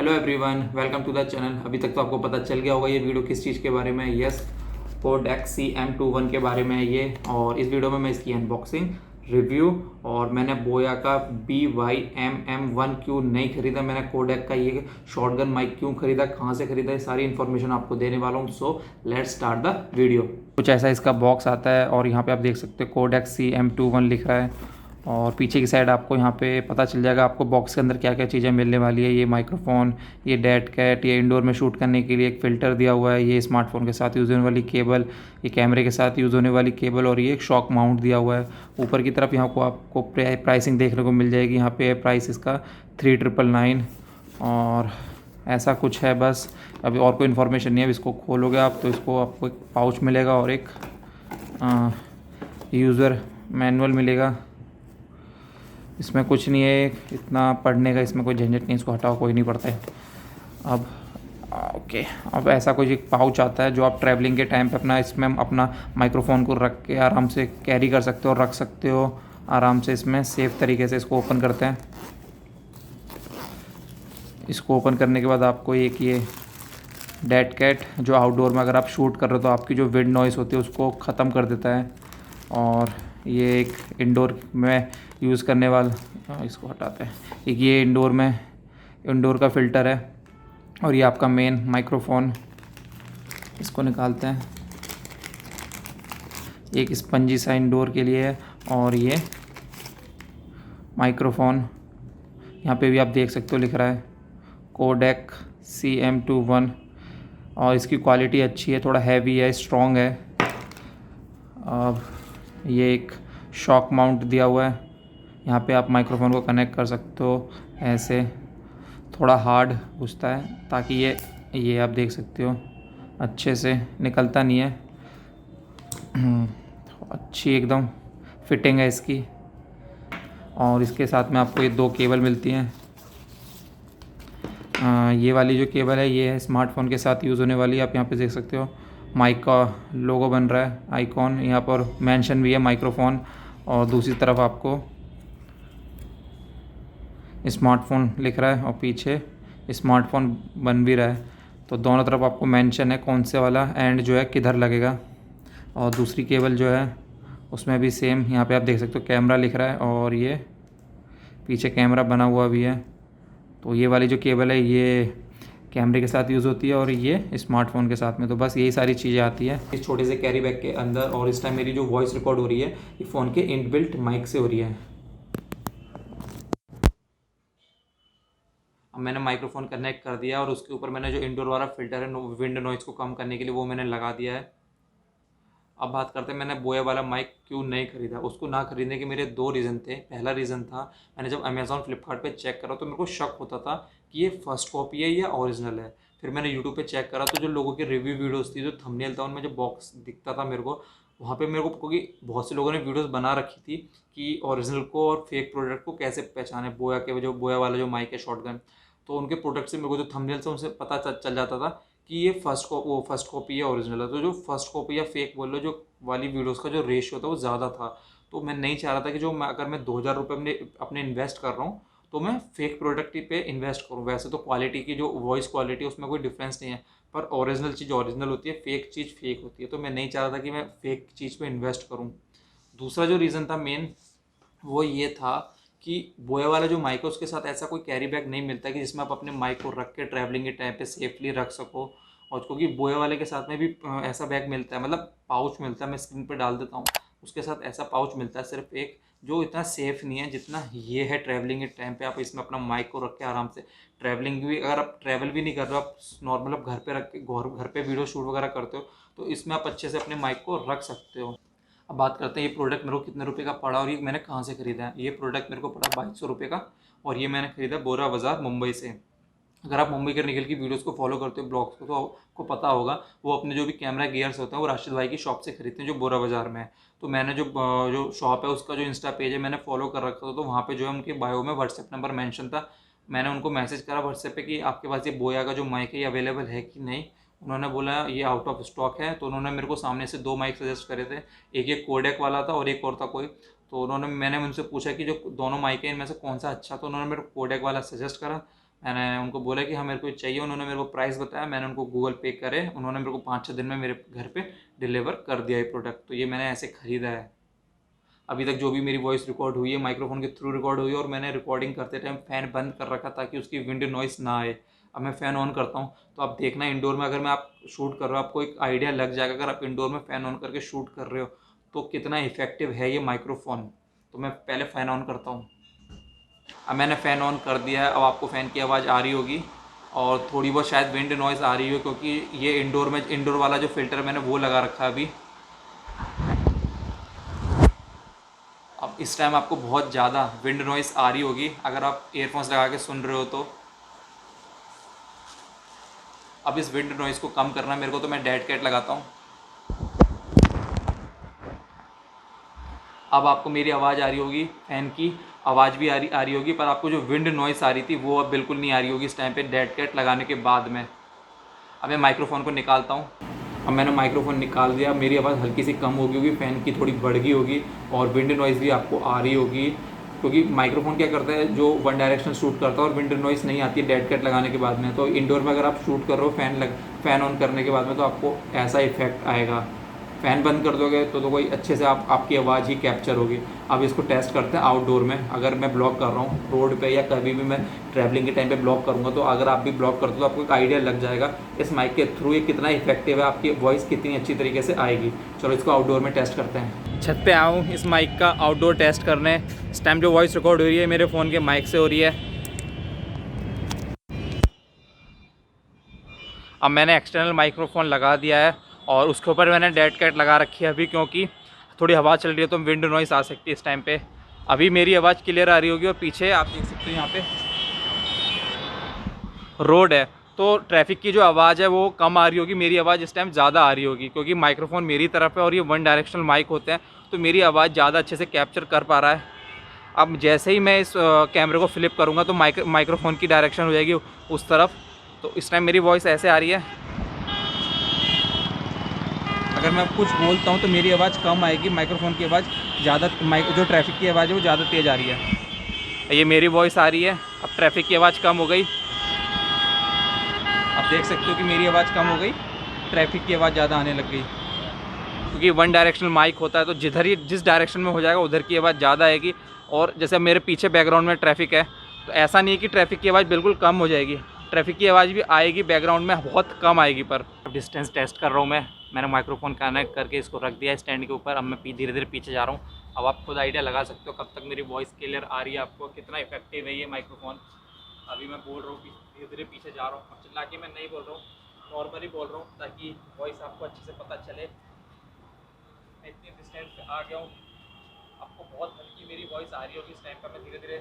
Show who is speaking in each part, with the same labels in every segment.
Speaker 1: Hello everyone, welcome to the channel. अभी तक तो आपको पता चल गया होगा ये वीडियो किस चीज़ के बारे में है। यस, कोडेक CM21 के बारे में है ये। और इस वीडियो में मैं इसकी अनबॉक्सिंग, रिव्यू और मैंने बोया का BYMM1 क्यों नहीं खरीदा, मैंने कोडेक का ये शॉटगन माइक क्यों खरीदा, कहाँ से खरीदा, ये सारी इन्फॉर्मेशन आपको देने वाला हूँ। So let's start the video. कुछ ऐसा इसका बॉक्स आता है और यहाँ पे आप देख सकते हो कोडेक CM21 लिख रहा है। और पीछे की साइड आपको यहाँ पे पता चल जाएगा आपको बॉक्स के अंदर क्या क्या चीज़ें मिलने वाली है। ये माइक्रोफोन, ये डेड कैट, ये इंडोर में शूट करने के लिए एक फ़िल्टर दिया हुआ है, ये स्मार्टफोन के साथ यूज़ होने वाली केबल, ये कैमरे के साथ यूज़ होने वाली केबल और ये एक शॉक माउंट दिया हुआ है। ऊपर की तरफ यहाँ को आपको प्राइसिंग देखने को मिल जाएगी। यहाँ पे प्राइस इसका 3999 और ऐसा कुछ है बस। अभी और कोई इन्फॉर्मेशन नहीं है। अब इसको खोलोगे आप तो इसको आपको एक पाउच मिलेगा और एक यूज़र मैनुअल मिलेगा। इसमें कुछ नहीं है इतना पढ़ने का, इसमें कोई झंझट नहीं, इसको हटाओ, कोई नहीं पढ़ता है। अब ओके, अब ऐसा कुछ एक पाउच आता है जो आप ट्रैवलिंग के टाइम पे अपना इसमें अपना माइक्रोफोन को रख के आराम से कैरी कर सकते हो और रख सकते हो आराम से इसमें सेफ तरीके से। इसको ओपन करते हैं। इसको ओपन करने के बाद आपको एक ये डेड कैट जो आउटडोर में अगर आप शूट कर रहे हो तो आपकी जो विंड नॉइज़ होती है उसको ख़त्म कर देता है। और ये एक इंडोर में यूज़ करने वाला, इसको हटाते हैं, एक ये इंडोर का फ़िल्टर है। और ये आपका मेन माइक्रोफोन, इसको निकालते हैं। एक स्पंजी सा इंडोर के लिए है और ये माइक्रोफोन यहाँ पे भी आप देख सकते हो लिख रहा है कोडेक CM21 और इसकी क्वालिटी अच्छी है, थोड़ा हैवी है, स्ट्रॉन्ग है। अब ये एक शॉक माउंट दिया हुआ है, यहाँ पे आप माइक्रोफोन को कनेक्ट कर सकते हो ऐसे। थोड़ा हार्ड घुसता है ताकि ये आप देख सकते हो अच्छे से निकलता नहीं है। अच्छी एकदम फिटिंग है इसकी। और इसके साथ में आपको ये दो केबल मिलती हैं। ये वाली जो केबल है ये है स्मार्टफोन के साथ यूज़ होने वाली है। आप यहाँ पे देख सकते हो माइक का लोगो बन रहा है, आइकॉन, यहाँ पर मेंशन भी है माइक्रोफोन। और दूसरी तरफ आपको स्मार्टफोन लिख रहा है और पीछे स्मार्टफोन बन भी रहा है। तो दोनों तरफ आपको मेंशन है कौन से वाला एंड जो है किधर लगेगा। और दूसरी केबल जो है उसमें भी सेम, यहाँ पे आप देख सकते हो कैमरा लिख रहा है और ये पीछे कैमरा बना हुआ भी है। तो ये वाली जो केबल है ये कैमरे के साथ यूज़ होती है और ये स्मार्टफोन के साथ में। तो बस यही सारी चीज़ें आती है इस छोटे से कैरी बैग के अंदर। और इस टाइम मेरी जो वॉइस रिकॉर्ड हो रही है ये फ़ोन के इनबिल्ट माइक से हो रही है। अब मैंने माइक्रोफोन कनेक्ट कर दिया और उसके ऊपर मैंने जो इंडोर वाला फ़िल्टर है विंड नॉइज़ को कम करने के लिए वो मैंने लगा दिया है। अब बात करते हैं मैंने बोया वाला माइक क्यों नहीं खरीदा। उसको ना खरीदने के मेरे दो रीज़न थे। पहला रीज़न था मैंने जब अमेज़ॉन फ्लिपकार्ट पे चेक करा तो मेरे को शक होता था कि ये फर्स्ट कॉपी है या ओरिजिनल है। फिर मैंने यूट्यूब पे चेक करा तो जो लोगों की रिव्यू वीडियोस थी, जो थंबनेल था, उनमें जो बॉक्स दिखता था मेरे को, वहाँ पे मेरे को, क्योंकि बहुत से लोगों ने वीडियोस बना रखी थी कि ओरिजिनल को और फेक प्रोडक्ट को कैसे पहचाने, बोया के जो बोया वाला जो माइक है शॉटगन, तो उनके प्रोडक्ट से मेरे को जो थंबनेल से उनसे पता चल जाता था कि ये फर्स्ट कॉपी या ओरिजिनल है। तो जो फर्स्ट कॉपी या फेक बोल लो जो वाली वीडियोस का जो रेशियो था वो ज़्यादा था। तो मैं नहीं चाह रहा था कि अगर मैं 2000 रुपये अपने इन्वेस्ट कर रहा हूँ तो मैं फेक प्रोडक्ट पे इन्वेस्ट करूँ। वैसे तो क्वालिटी की जो वॉइस क्वालिटी उसमें कोई डिफरेंस नहीं है, पर ओरिजिनल चीज़ ओरिजिनल होती है, फेक चीज़ फेक होती है। तो मैं नहीं चाह रहा था कि मैं फेक चीज़ पे इन्वेस्ट करूँ। दूसरा जो रीज़न था मेन वो ये था कि बोया वाला जो माइक है उसके साथ ऐसा कोई कैरी बैग नहीं मिलता कि जिसमें आप अपने माइक को रख के ट्रैवलिंग के टाइम पे सेफली रख सको। और क्योंकि बोया वाले के साथ में भी ऐसा बैग मिलता है, मतलब पाउच मिलता है, मैं स्क्रीन पे डाल देता हूँ, उसके साथ ऐसा पाउच मिलता है सिर्फ एक, जो इतना सेफ़ नहीं है जितना ये है। ट्रैवलिंग के टाइम पे आप इसमें अपना माइक को रख के आराम से ट्रैवलिंग भी, अगर आप ट्रैवल भी नहीं कर रहे हो, आप नॉर्मल आप घर पे रख के घर पे वीडियो शूट वगैरह करते हो तो इसमें आप अच्छे से अपने माइक को रख सकते हो। अब बात करते हैं ये प्रोडक्ट मेरे को कितने रुपए का पड़ा और ये मैंने कहाँ से ख़रीदा है। ये प्रोडक्ट मेरे को पड़ा 2200 रुपये का और ये मैंने ख़रीदा बोरा बाज़ार मुंबई से। अगर आप मुंबई के निकल की वीडियोस को फॉलो करते हो, ब्लॉग्स को, तो आपको पता होगा वो अपने जो भी कैमरा गियर्स होते हैं वो राशिद भाई की शॉप से खरीदते हैं जो बोरा बाज़ार में है। तो मैंने जो शॉप है उसका जो इंस्टा पेज है मैंने फॉलो कर रखा था। तो वहाँ पे जो है उनके बायो में व्हाट्सएप नंबर मेंशन था। मैंने उनको मैसेज करा व्हाट्सएप पे कि आपके पास ये बोया का जो माइक है ये अवेलेबल है कि नहीं। उन्होंने बोला ये आउट ऑफ स्टॉक है। तो उन्होंने मेरे को सामने से दो माइक सजेस्ट करे थे, एक ये कोडेक वाला था और एक और था कोई। तो मैंने उनसे पूछा कि जो दोनों माइक है इनमें से कौन सा अच्छा, तो उन्होंने मेरे को कोडेक वाला सजेस्ट करा। मैंने उनको बोला कि हाँ मेरे को चाहिए, उन्होंने मेरे को प्राइस बताया, मैंने उनको गूगल पे करे, उन्होंने मेरे को 5-6 दिन में मेरे घर पे डिलीवर कर दिया ये प्रोडक्ट। तो ये मैंने ऐसे ख़रीदा है। अभी तक जो भी मेरी वॉइस रिकॉर्ड हुई है माइक्रोफोन के थ्रू रिकॉर्ड हुई है, और मैंने रिकॉर्डिंग करते टाइम फ़ैन बंद कर रखा ताकि उसकी विंड नॉइस ना आए। अब मैं फ़ैन ऑन करता हूँ तो आप देखना इंडोर में, अगर मैं आप शूट कर रहा हूँ आपको एक आइडिया लग जाएगा, अगर आप इंडोर में फ़ैन ऑन करके शूट कर रहे हो तो कितना इफेक्टिव है ये माइक्रोफोन। तो मैं पहले फ़ैन ऑन करता हूँ। अब मैंने फ़ैन ऑन कर दिया है। अब आपको फ़ैन की आवाज़ आ रही होगी और थोड़ी बहुत शायद विंड नॉइज़ आ रही हो, क्योंकि ये इंडोर वाला जो फ़िल्टर है मैंने वो लगा रखा है अभी। अब इस टाइम आपको बहुत ज़्यादा विंड नॉइज़ आ रही होगी अगर आप ईयरफोन्स लगा के सुन रहे हो तो। अब इस विंड नॉइज़ को कम करना मेरे को, तो मैं डेड कैट लगाता हूँ। अब आपको मेरी आवाज़ आ रही होगी, फ़ैन की आवाज़ भी आ रही होगी, पर आपको जो विंड नॉइज़ आ रही थी वो अब बिल्कुल नहीं आ रही होगी इस टाइम पे डेड कैट लगाने के बाद में। अब मैं माइक्रोफ़ोन को निकालता हूँ। अब मैंने माइक्रोफ़ोन निकाल दिया। मेरी आवाज़ हल्की सी कम हो गई होगी, फ़ैन की थोड़ी बढ़ गई होगी और विंड नॉइज़ भी आपको आ रही होगी, क्योंकि माइक्रोफ़ोन क्या करता है जो वन डायरेक्शन शूट करता है और विंड नॉइज़ नहीं आती है डेड कैट लगाने के बाद में। तो इंडोर में अगर आप शूट कर रहे हो फ़ैन ऑन करने के बाद में तो आपको ऐसा इफेक्ट आएगा। फ़ैन बंद कर दोगे तो कोई अच्छे से आपकी आवाज़ ही कैप्चर होगी। अब इसको टेस्ट करते हैं आउटडोर में। अगर मैं ब्लॉग कर रहा हूँ रोड पे या कभी भी मैं ट्रैवलिंग के टाइम पे ब्लॉग करूँगा, तो अगर आप भी ब्लॉग करते हो तो आपको एक आइडिया लग जाएगा इस माइक के थ्रू ये कितना इफेक्टिव है, आपकी वॉइस कितनी अच्छी तरीके से आएगी। चलो इसको आउटडोर में टेस्ट करते हैं। छत पे आऊँ इस माइक का आउटडोर टेस्ट करने। इस टाइम जो वॉइस रिकॉर्ड हो रही है मेरे फ़ोन के माइक से हो रही है। अब मैंने एक्सटर्नल माइक्रोफोन लगा दिया है और उसके ऊपर मैंने डेड कैट लगा रखी है अभी, क्योंकि थोड़ी हवा चल रही है तो विंड नॉइस आ सकती है इस टाइम पे। अभी मेरी आवाज़ क्लियर आ रही होगी और पीछे आप देख सकते हो यहाँ पे रोड है, तो ट्रैफिक की जो आवाज़ है वो कम आ रही होगी, मेरी आवाज़ इस टाइम ज़्यादा आ रही होगी, क्योंकि माइक्रोफोन मेरी तरफ है और ये वन डायरेक्शनल माइक होते हैं तो मेरी आवाज़ ज़्यादा अच्छे से कैप्चर कर पा रहा है। अब जैसे ही मैं इस कैमरे को फ्लिप करूँगा तो माइक्रोफोन की डायरेक्शन हो जाएगी उस तरफ। तो इस टाइम मेरी वॉइस ऐसे आ रही है। अगर मैं कुछ बोलता हूँ तो मेरी आवाज़ कम आएगी, माइक्रोफोन की आवाज़ ज़्यादा, जो ट्रैफिक की आवाज़ है वो ज़्यादा तेज़ आ रही है। ये मेरी वॉइस आ रही है, अब ट्रैफिक की आवाज़ कम हो गई। आप देख सकते हो कि मेरी आवाज़ कम हो गई, ट्रैफिक की आवाज़ ज़्यादा आने लग गई, क्योंकि वन डायरेक्शनल माइक होता है तो जिस डायरेक्शन में हो जाएगा उधर की आवाज़ ज़्यादा आएगी। और जैसे मेरे पीछे बैकग्राउंड में ट्रैफिक है तो ऐसा नहीं है कि ट्रैफिक की आवाज़ बिल्कुल कम हो जाएगी, ट्रैफिक की आवाज़ भी आएगी बैकग्राउंड में, बहुत कम आएगी। पर डिस्टेंस टेस्ट कर रहा हूँ मैंने माइक्रोफोन कनेक्ट करके इसको रख दिया है स्टैंड के ऊपर। अब मैं धीरे धीरे पीछे जा रहा हूँ। अब आप खुद आइडिया लगा सकते हो कब तक मेरी वॉइस क्लियर आ रही है, आपको कितना इफेक्टिव है ये माइक्रोफोन। अभी मैं बोल रहा हूँ धीरे धीरे पीछे जा रहा हूँ, चिल्ला के मैं नहीं बोल रहा हूँ, नॉर्मली बोल रहा हूँ ताकि वॉइस आपको अच्छे से पता चले। मैं इतनी डिस्टेंस पे आ गया हूँ, आपको बहुत हल्की मेरी वॉइस आ रही होगी इस टाइम पर। मैं धीरे धीरे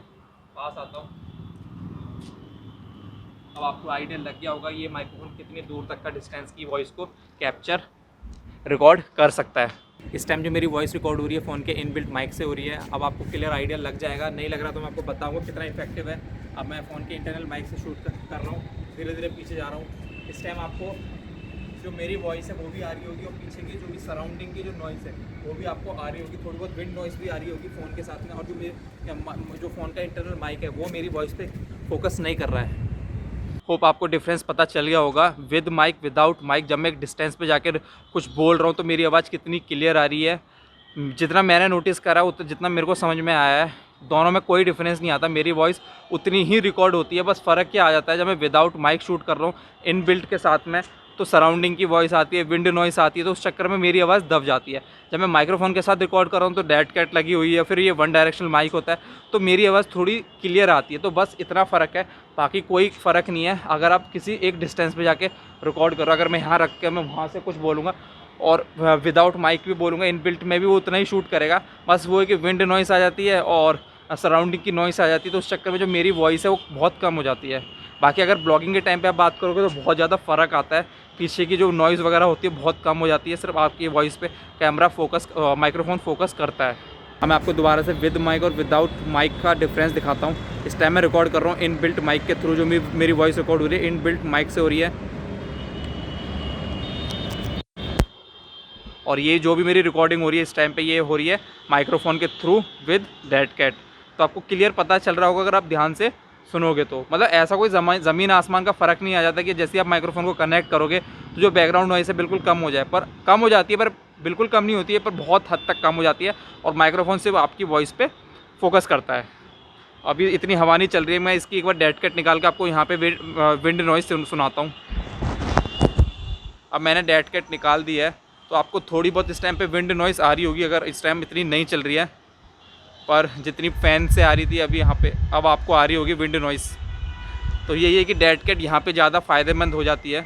Speaker 1: पास आता हूँ। अब आपको आइडिया लग गया होगा ये माइक्रोफोन कितनी दूर तक का डिस्टेंस की वॉइस को कैप्चर रिकॉर्ड कर सकता है। इस टाइम जो मेरी वॉइस रिकॉर्ड हो रही है फ़ोन के इनबिल्ट माइक से हो रही है। अब आपको क्लियर आइडिया लग जाएगा, नहीं लग रहा तो मैं आपको बताऊँगा कितना इफेक्टिव है। अब मैं फ़ोन के इंटरनल माइक से शूट कर रहा हूँ, धीरे धीरे पीछे जा रहा हूँ। इस टाइम आपको जो मेरी वॉइस है वो भी आ रही होगी और पीछे की जो भी सराउंडिंग की जो नॉइज़ है वो भी आपको आ रही होगी, थोड़ी बहुत विंड नॉइज़ भी आ रही होगी फ़ोन के साथ में। और जो फ़ोन का इंटरनल माइक है वो मेरी वॉइस पे फोकस नहीं कर रहा है। होप आपको डिफरेंस पता चल गया होगा विद माइक विदाउट माइक। जब मैं एक डिस्टेंस पे जाकर कुछ बोल रहा हूँ तो मेरी आवाज़ कितनी क्लियर आ रही है। जितना मैंने नोटिस करा उतना जितना मेरे को समझ में आया है, दोनों में कोई डिफरेंस नहीं आता, मेरी वॉइस उतनी ही रिकॉर्ड होती है। बस फ़र्क क्या आ जाता है जब मैं विदाउट माइक शूट कर रहा हूँ इन बिल्ट के साथ में, तो सराउंडिंग की वॉइस आती है, विंड नॉइस आती है, तो उस चक्कर में मेरी आवाज़ दब जाती है। जब मैं माइक्रोफोन के साथ रिकॉर्ड कर रहा हूँ तो डेड कैट लगी हुई है, फिर ये वन डायरेक्शनल माइक होता है तो मेरी आवाज़ थोड़ी क्लियर आती है। तो बस इतना फ़र्क है, बाकी कोई फ़र्क नहीं है। अगर आप किसी एक डिस्टेंस पे जाके रिकॉर्ड करो, अगर मैं यहाँ रख के मैं वहाँ से कुछ बोलूँगा और विदाउट माइक भी बोलूँगा इन बिल्ट में भी वो उतना ही शूट करेगा। बस वो है कि विंड नॉइस आ जाती है और सराउंडिंग की नॉइस आ जाती है, तो उस चक्कर में जो मेरी वॉइस है वो बहुत कम हो जाती है। बाकी अगर ब्लॉगिंग के टाइम पे आप बात करोगे तो बहुत ज़्यादा फ़र्क आता है, पीछे की जो नॉइज़ वगैरह होती है बहुत कम हो जाती है, सिर्फ आपकी वॉइस पे कैमरा फोकस माइक्रोफोन फोकस करता है। अब मैं आपको दोबारा से विद माइक और विदाउट माइक का डिफरेंस दिखाता हूँ। इस टाइम मैं रिकॉर्ड कर रहा हूँ इन बिल्ट माइक के थ्रू, जो मेरी वॉइस रिकॉर्ड हो रही है इन बिल्ट माइक से हो रही है। और ये जो भी मेरी रिकॉर्डिंग हो रही है इस टाइम पे ये हो रही है माइक्रोफोन के थ्रू विद डेड कैट। तो आपको क्लियर पता चल रहा होगा अगर आप ध्यान से
Speaker 2: सुनोगे तो मतलब ऐसा कोई ज़मीन आसमान का फ़र्क नहीं आ जाता कि जैसे आप माइक्रोफोन को कनेक्ट करोगे तो जो बैकग्राउंड नॉइस है बिल्कुल कम हो जाए, पर कम हो जाती है, पर बिल्कुल कम नहीं होती है, पर बहुत हद तक कम हो जाती है और माइक्रोफोन सिर्फ आपकी वॉइस पे फोकस करता है। अभी इतनी हवा नहीं चल रही है, मैं इसकी एक बार डेड कैट निकाल के आपको यहाँ पे विंड नॉइस सुनाता हूँ। अब मैंने डेड कैट निकाल दी है, तो आपको थोड़ी बहुत इस टाइम पे विंड नॉइस आ रही होगी, अगर इस टाइम इतनी नहीं चल रही है, पर जितनी फ़ैन से आ रही थी अभी यहाँ पे अब आपको आ रही होगी विंड नॉइस। तो यही है कि डेड कैट यहाँ पे ज़्यादा फ़ायदेमंद हो जाती है।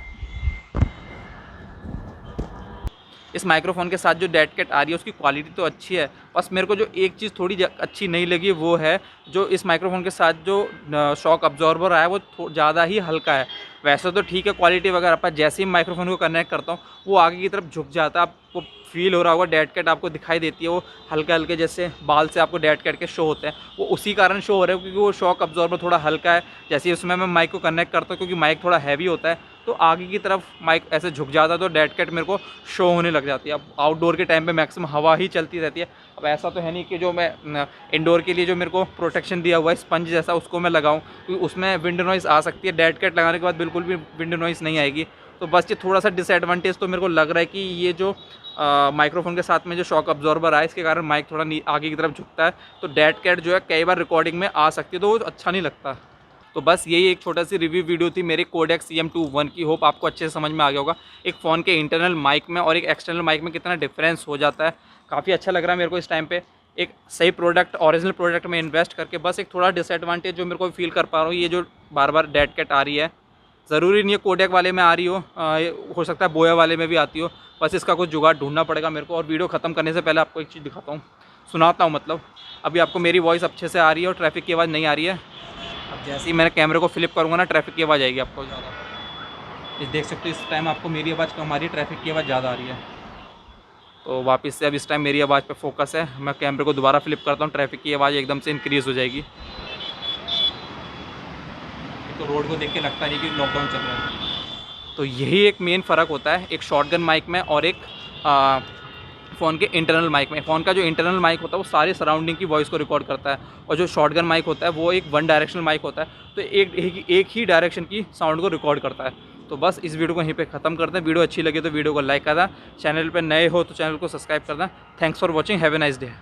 Speaker 2: इस माइक्रोफोन के साथ जो डेड कैट आ रही है उसकी क्वालिटी तो अच्छी है, बस मेरे को जो एक चीज़ थोड़ी अच्छी नहीं लगी वो है जो इस माइक्रोफोन के साथ जो शॉक अब्जॉर्बर आया वो ज़्यादा ही हल्का है। वैसे तो ठीक है क्वालिटी वगैरह, पर जैसे ही माइक्रोफोन को कनेक्ट करता हूँ वो आगे की तरफ झुक जाता है। आपको फील हो रहा होगा, डेड कैट आपको दिखाई देती है, वो हल्के हल्के जैसे बाल से आपको डेड कैट के शो होते हैं, वो उसी कारण शो हो रहे हैं क्योंकि वो शॉक अब्जॉर्बर थोड़ा हल्का है। जैसे ही उसमें मैं माइक को कनेक्ट करता हूँ, क्योंकि माइक थोड़ा हैवी होता है तो आगे की तरफ माइक ऐसे झुक जाता है, तो डेड कैट मेरे को शो होने लग जाती है। अब आउटडोर के टाइम पे मैक्सिमम हवा ही चलती रहती है। अब ऐसा तो है नहीं कि जो मैं इंडोर के लिए जो मेरे को प्रोटेक्शन दिया हुआ है स्पंज जैसा उसको मैं लगाऊं, क्योंकि उसमें विंड नॉइस आ सकती है। डेड कैट लगाने के बाद बिल्कुल भी विंड नॉइस नहीं आएगी। तो बस ये थोड़ा सा डिसएडवांटेज तो मेरे को लग रहा है कि ये जो माइक्रोफोन के साथ में जो शॉक अब्जॉर्बर आया इसके कारण माइक थोड़ा आगे की तरफ झुकता है, तो डेड कैट जो है कई बार रिकॉर्डिंग में आ सकती है, तो वो अच्छा नहीं लगता। तो बस यही एक छोटा सी रिव्यू वीडियो थी मेरी कोडेक CM21 की। होप आपको अच्छे से समझ में आ गया होगा एक फ़ोन के इंटरनल माइक में और एक एक्सटर्नल माइक में कितना डिफरेंस हो जाता है। काफ़ी अच्छा लग रहा है मेरे को इस टाइम पे एक सही प्रोडक्ट, ओरिजिनल प्रोडक्ट में इन्वेस्ट करके। बस एक थोड़ा डिसएडवांटेज जो मेरे को फील कर पा रहा हूँ, ये जो बार बार डेड कैट आ रही है, ज़रूरी नहीं है कोडेक वाले में आ रही हो सकता है बोया वाले में भी आती हो। बस इसका कुछ जुगाड़ ढूंढना पड़ेगा मेरे को। और वीडियो ख़त्म करने से पहले आपको एक चीज़ दिखाता हूँ, सुनाता हूँ। मतलब अभी आपको मेरी वॉइस अच्छे से आ रही है और ट्रैफिक की आवाज़ नहीं आ रही है। अब जैसे ही मैंने कैमरे को फ्लिप करूँगा ना, ट्रैफिक की आवाज़ आएगी आपको ज़्यादा। इस देख सकते हो इस टाइम आपको मेरी आवाज़ कम आ रही है, ट्रैफिक की आवाज़ ज़्यादा आ रही है। तो वापस से अब इस टाइम मेरी आवाज़ पे फोकस है, मैं कैमरे को दोबारा फ्लिप करता हूँ, ट्रैफिक की आवाज़ एकदम से इंक्रीज़ हो जाएगी। तो रोड को देख के लगता नहीं कि लॉकडाउन चल रहा है। तो यही एक मेन फ़र्क होता है एक शॉटगन माइक में और एक फ़ोन के इंटरनल माइक में। फ़ोन का जो इंटरनल माइक होता है वो सारे सराउंडिंग की वॉइस को रिकॉर्ड करता है, और जो शॉटगन माइक होता है वो एक वन डायरेक्शनल माइक होता है, तो एक ही डायरेक्शन की साउंड को रिकॉर्ड करता है। तो बस इस वीडियो को यहीं पे ख़त्म करते हैं। वीडियो अच्छी लगी तो वीडियो को लाइक करना, चैनल पर नए हो तो चैनल को सब्सक्राइब करना। Thanks for watching, have a nice day.